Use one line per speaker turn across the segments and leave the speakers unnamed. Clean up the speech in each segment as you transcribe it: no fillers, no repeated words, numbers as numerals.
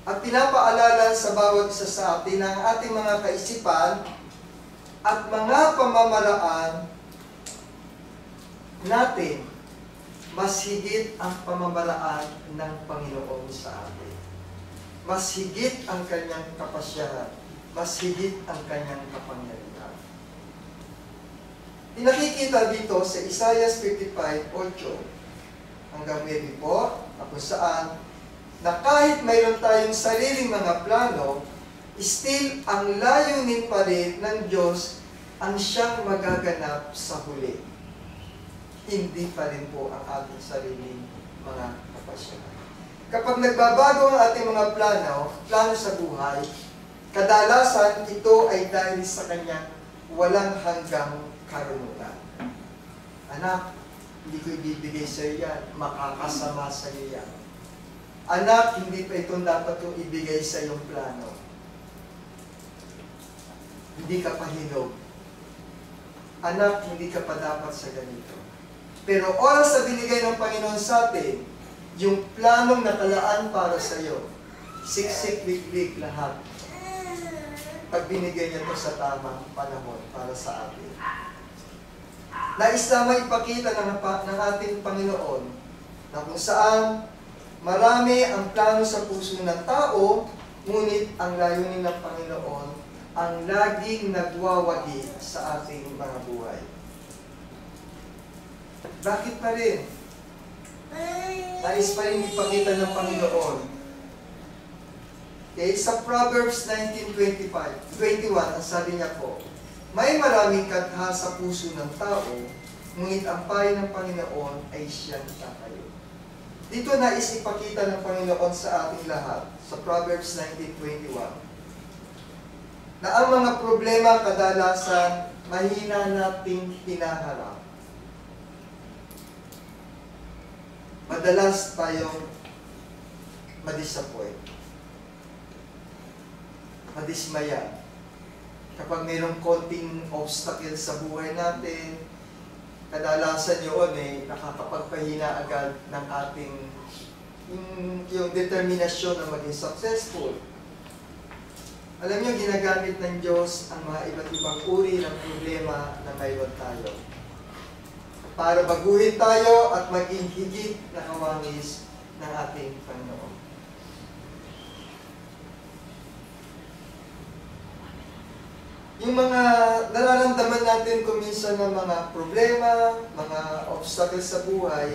at pinapaalala sa bawat isa sa atin ang ating mga kaisipan at mga pamamaraan natin, mas higit ang pamamaraan ng Panginoon sa atin. Mas higit ang kanyang kapasyahan, mas higit ang kanyang kapangyarihan. Pinakikita dito sa Isaiah 55:8 hanggang 9 po, kung saan na kahit mayroon tayong sariling mga plano, still ang layunin pa rin ng Diyos ang siyang magaganap sa huli. Hindi pa rin po ang ating sariling mga kapasyahan. Kapag nagbabago ang ating mga plano sa buhay, kadalasan ito ay dahil sa kanyang walang hanggang karunungan. Anak, hindi ko ibibigay sa iyo yan, makakasama sa iyo yan. Anak, hindi pa ito dapat kong ibigay sa iyong plano. Hindi ka pahinog. Anak, hindi ka pa dapat sa ganito. Pero oras na binigay ng Panginoon sa atin, yung planong nakalaan para sa iyo, siksik, liklik, lahat. Pag binigay niya ito sa tamang panahon para sa atin. Nais lamang ipakita ng ating Panginoon na kung saan marami ang plano sa puso ng tao, ngunit ang layunin ng Panginoon ang laging nagwawagi sa ating mga buhay. Bakit pa rin? Nais pa rin ipakita ng Panginoon. Okay, sa Proverbs 19:21, ang sabi niya po, may maraming katha sa puso ng tao, ngunit ang payo ng Panginoon ay siyang tatayo. Dito nais ipakita ng Panginoon sa ating lahat, sa Proverbs 19:21, na ang mga problema kadalasan mahina nating hinaharap. Madalas tayong madisappoint, madismaya. Kapag mayroong konting obstacle sa buhay natin, kadalasan yun nakakapagpahina agad ng ating yung determinasyon na maging successful. Alam niyo, ginagamit ng Diyos ang mga iba't ibang uri ng problema na mayroon tayo para baguhin tayo at maging higit na kawangis ng ating Panginoon. Yung mga nararamdaman natin kung minsan ng mga problema, mga obstacles sa buhay,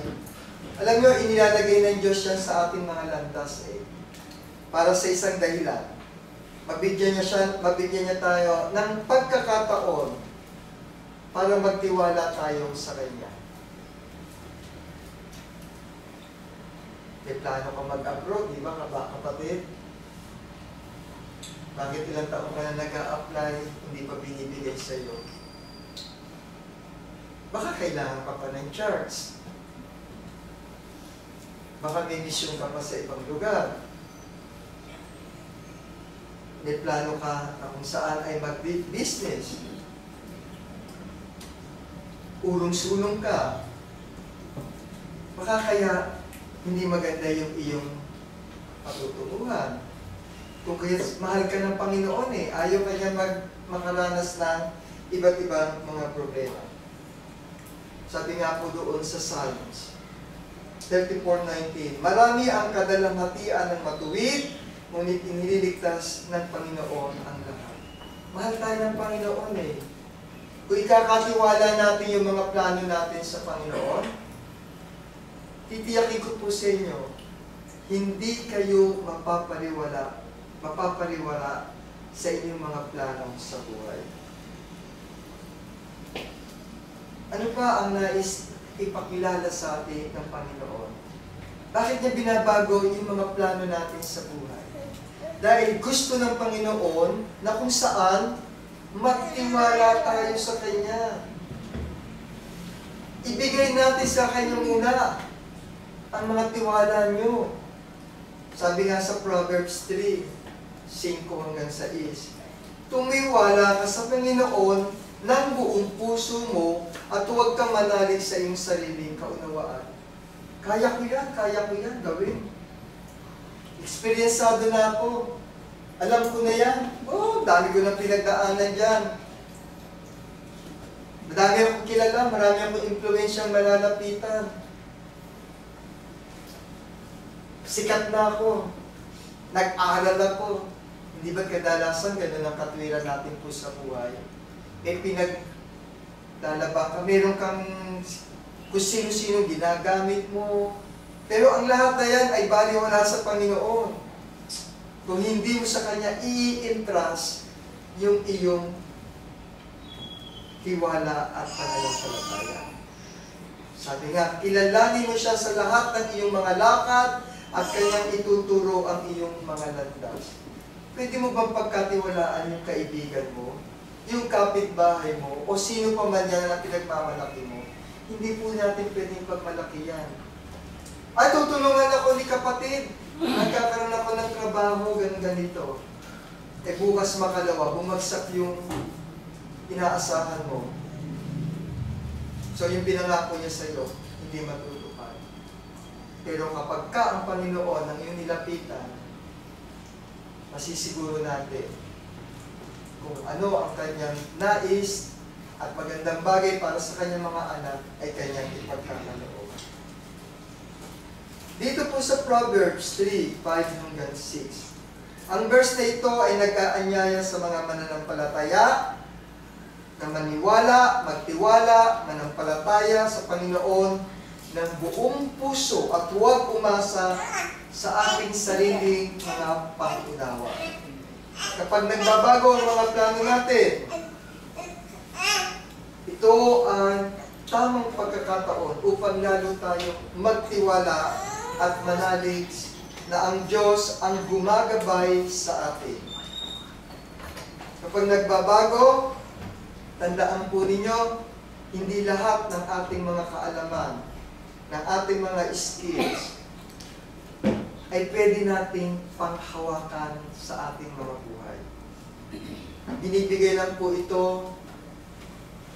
alam nyo, inilalagay ng Diyos yan sa ating mga landas para sa isang dahilan. Mabigyan niya tayo ng pagkakataon para magtiwala tayo sa Kanya. May plano ka mag-abroad, di ba, kapatid? Bakit ilang taon ka na nag-a-apply, hindi pa binibigay sa iyo? Baka kailangan ka pa ng charts. Baka may mission ka pa sa ibang lugar. May plano ka na kung saan ay mag-business. Ulong-sulong ka. Baka kaya hindi maganda yung iyong patutuuhan. Kung kaya mahal ka ng Panginoon ayaw ka niya makaranas ng iba't ibang mga problema. Sabi nga po doon sa Psalms 34:19, marami ang kadalamhatian ng matuwid, ngunit iniligtas ng Panginoon ang lahat. Mahal tayo ng Panginoon Kung ikakatiwala natin yung mga plano natin sa Panginoon, titiyakin ko po sa inyo, hindi kayo mapapariwala sa inyong mga plano sa buhay. Ano pa ang nais ipakilala sa atin ng Panginoon? Bakit niya binabago yung mga plano natin sa buhay? Dahil gusto ng Panginoon na kung saan magtiwala tayo sa Kanya. Ibigay natin sa Kanya muna ang mga tiwala nyo. Sabi nga sa Proverbs 3:5-6, tumiwala ka sa Panginoon ng buong puso mo at huwag kang manalig sa iyong sariling kaunawaan. Kaya ko yan gawin. Eksperyensado na ako. Alam ko na yan. Oh, dami ko na pinagdaanan dyan. Madami akong kilala, marami akong impluensyang malalapitan. Sikat na ako. Nag-aaral ako. Hindi ba't kadalasan ganun ang katwiran natin po sa buhay? Pinaglalaba ka. Meron kang kung sino-sino ginagamit mo. Pero ang lahat na yan ay baliwala sa Panginoon. Kung hindi mo sa Kanya i-entrust yung iyong tiwala at pananampalataya. Sabi nga, kilalanin mo siya sa lahat ng iyong mga lakad at Kanyang ituturo ang iyong mga landas. Pwede mo bang pagkatiwalaan yung kaibigan mo, yung kapitbahay mo, o sino pa man yan na pinagmamalaki mo? Hindi po natin pwedeng pagmalaki yan. Ay, tutulungan ako ni kapatid. Nagkakaroon ako ng trabaho, ganito. Eh bukas makalawa, bumagsak yung inaasahan mo. So yung pinangako niya sa iyo, hindi matutupad. Pero kapag ka ang Panginoon ang iyong nilapitan, masisiguro natin kung ano ang kanyang nais at magandang bagay para sa kanyang mga anak ay kanyang ipagkakaloob. Dito po sa Proverbs 3:5-6, ang verse na ito ay nag-aanyaya sa mga mananampalataya na maniwala, magtiwala, manampalataya sa Panginoon ng buong puso at huwag umasa sa ating sariling mga pangunawa. Kapag nagbabago ang mga plano natin, ito ang tamang pagkakataon upang lalo tayong magtiwala at manalig na ang Diyos ang gumagabay sa atin. Kapag nagbabago, tandaan po ninyo, hindi lahat ng ating mga kaalaman, ng ating mga skills, ay pwede nating panghawakan sa ating mga buhay. Binibigay lang po ito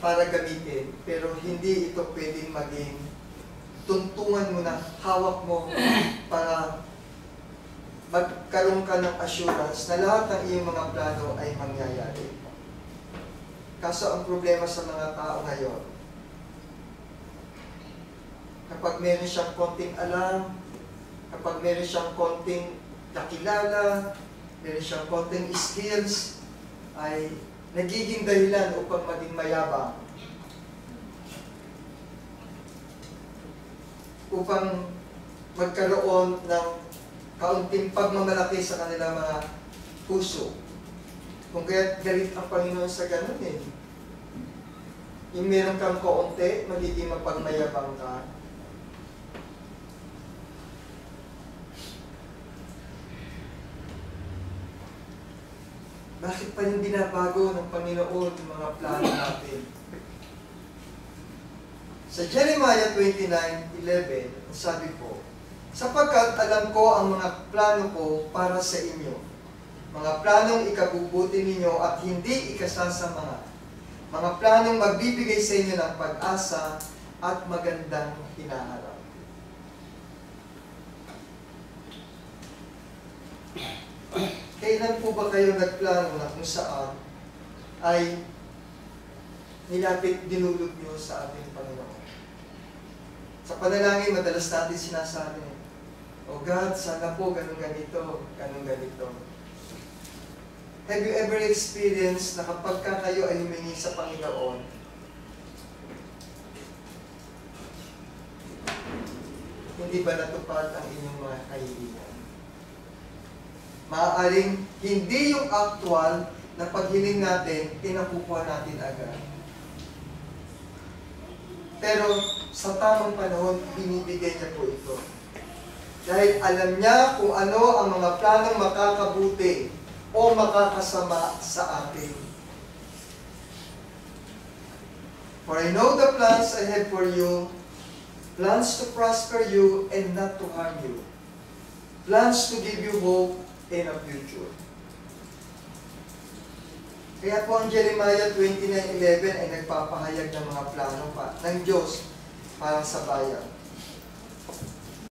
para gamitin, pero hindi ito pwedeng maging tuntungan mo na hawak mo para magkaroon ka ng assurance na lahat ng iyong mga plano ay mangyayari. Kaso ang problema sa mga tao ngayon, kapag meron siyang konting alam, kapag meron siyang konting nakilala, meron siyang konting skills, ay nagiging dahilan upang maging mayabang. Upang magkaroon ng kaunting pagmamalaki sa kanilang mga puso. Kung kaya galit ang Panginoon sa ganun eh. Yung meron kang kaunti, magiging mapagmayabang ka. Bakit pa yung binabago ng Panginoon yung mga plano natin? Sa Jeremiah 29:11, sabi po, sapagkat alam ko ang mga plano ko para sa inyo, mga planong ikabubuti ninyo at hindi ikasasama, mga planong magbibigay sa inyo ng pag-asa at magandang hinaharap. Kailan po ba kayo nagplano na kung saan ay dinulog niyo sa ating Panginoon? Sa panalangin, madalas natin sinasabi, "Oh God, sana po ganun ganito, ganun ganito." Have you ever experienced na kapag kayo ay humingi sa Panginoon, hindi ba natupad ang inyong mga kahilingan? Maaaring hindi yung actual na paghiling natin, pinakukuha natin agad. Pero sa tamang panahon, binibigay niya po ito. Dahil alam niya kung ano ang mga planong makakabuti o makakasama sa atin. For I know the plans I have for you, plans to prosper you and not to harm you, plans to give you hope and a future. Kaya po ang Jeremiah 29:11 ay nagpapahayag ng mga plano pa ng Diyos para sa bayan.